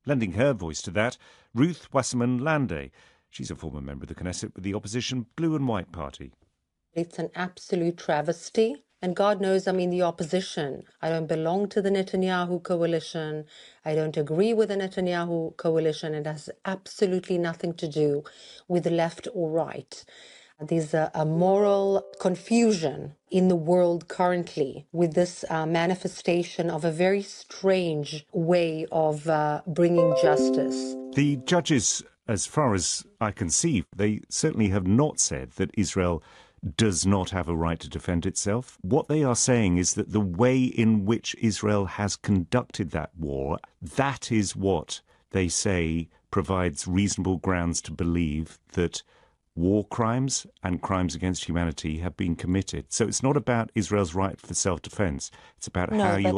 Lending her voice to that, Ruth Wasserman Lande. She's a former member of the Knesset with the opposition Blue and White Party. It's an absolute travesty. And God knows I'm in the opposition. I don't belong to the Netanyahu coalition. I don't agree with the Netanyahu coalition. It has absolutely nothing to do with left or right. There's a moral confusion in the world currently with this manifestation of a very strange way of bringing justice. The judges, as far as I can see, they certainly have not said that Israel does not have a right to defend itself. What they are saying is that the way in which Israel has conducted that war, that is what they say provides reasonable grounds to believe that war crimes and crimes against humanity have been committed. So it's not about Israel's right for self-defense. It's about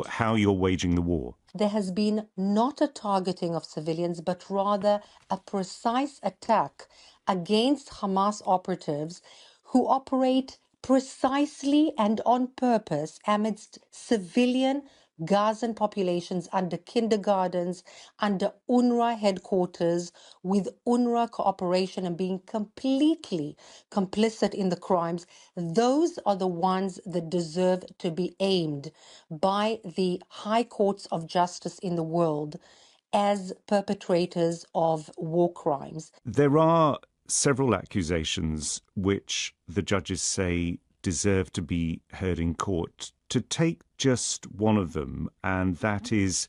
how you're waging the war. There has been not a targeting of civilians, but rather a precise attack against Hamas operatives who operate precisely and on purpose amidst civilian Gazan populations under kindergartens, under UNRWA headquarters, with UNRWA cooperation and being completely complicit in the crimes. Those are the ones that deserve to be aimed by the high courts of justice in the world as perpetrators of war crimes. There are several accusations which the judges say deserve to be heard in court. To take just one of them, and that is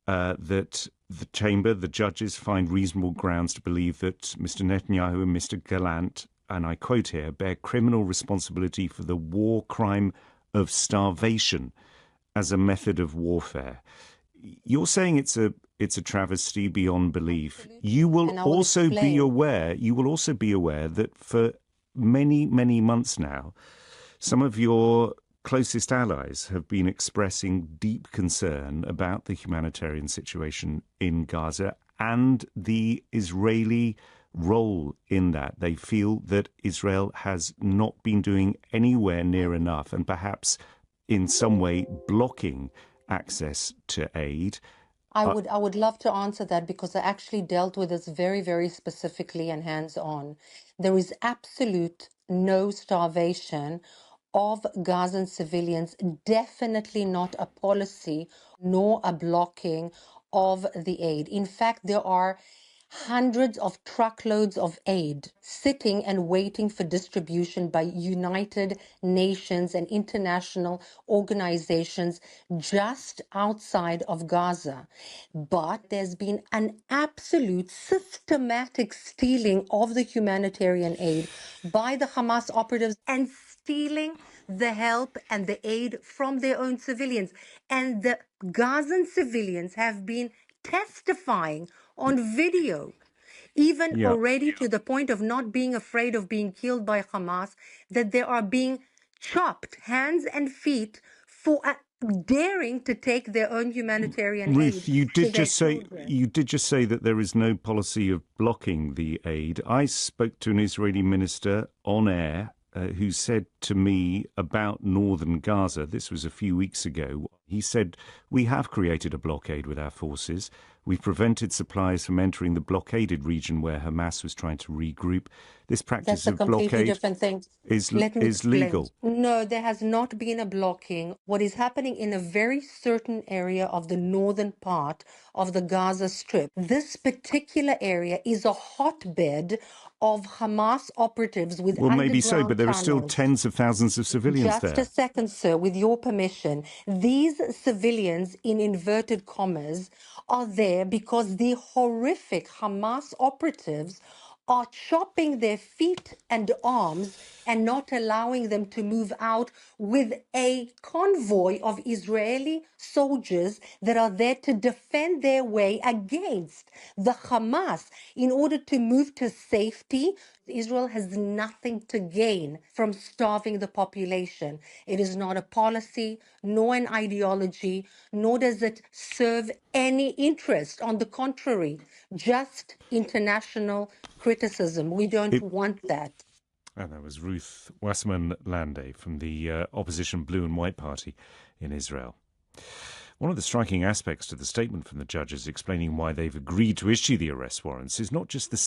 that the judges find reasonable grounds to believe that Mr. Netanyahu and Mr. Gallant, and I quote here, bear criminal responsibility for the war crime of starvation as a method of warfare. You're saying it's a travesty beyond belief. You will also be aware that for many, many months now, some of your closest allies have been expressing deep concern about the humanitarian situation in Gaza and the Israeli role in that. They feel that Israel has not been doing anywhere near enough and perhaps in some way blocking access to aid. I would love to answer that because I actually dealt with this very, very specifically and hands-on. There is absolute no starvation of Gazan civilians, definitely not a policy nor a blocking of the aid. In fact, there are hundreds of truckloads of aid sitting and waiting for distribution by United Nations and international organizations just outside of Gaza. But there's been an absolute systematic stealing of the humanitarian aid by the Hamas operatives and stealing the help and the aid from their own civilians. And the Gazan civilians have been testifying on video, even already to the point of not being afraid of being killed by Hamas, that they are being chopped hands and feet for daring to take their own humanitarian aid. Ruth, you did just say that there is no policy of blocking the aid. I spoke to an Israeli minister on air who said to me about northern Gaza, this was a few weeks ago, he said, we have created a blockade with our forces. We've prevented supplies from entering the blockaded region where Hamas was trying to regroup. This practice of blockade is legal. No, there has not been a blocking. What is happening in a very certain area of the northern part of the Gaza Strip, this particular area is a hotbed of Hamas operatives with Well, maybe so, but there are still tens of thousands of civilians there. Just a second, sir, with your permission. These civilians, in inverted commas, are there because the horrific Hamas operatives are chopping their feet and arms and not allowing them to move out with a convoy of Israeli soldiers that are there to defend their way against the Hamas in order to move to safety. Israel has nothing to gain from starving the population. It is not a policy, nor an ideology, nor does it serve any interest. On the contrary, just international criticism. We don't want that. And that was Ruth Wasserman Lande from the opposition Blue and White Party in Israel. One of the striking aspects to the statement from the judges explaining why they've agreed to issue the arrest warrants is not just the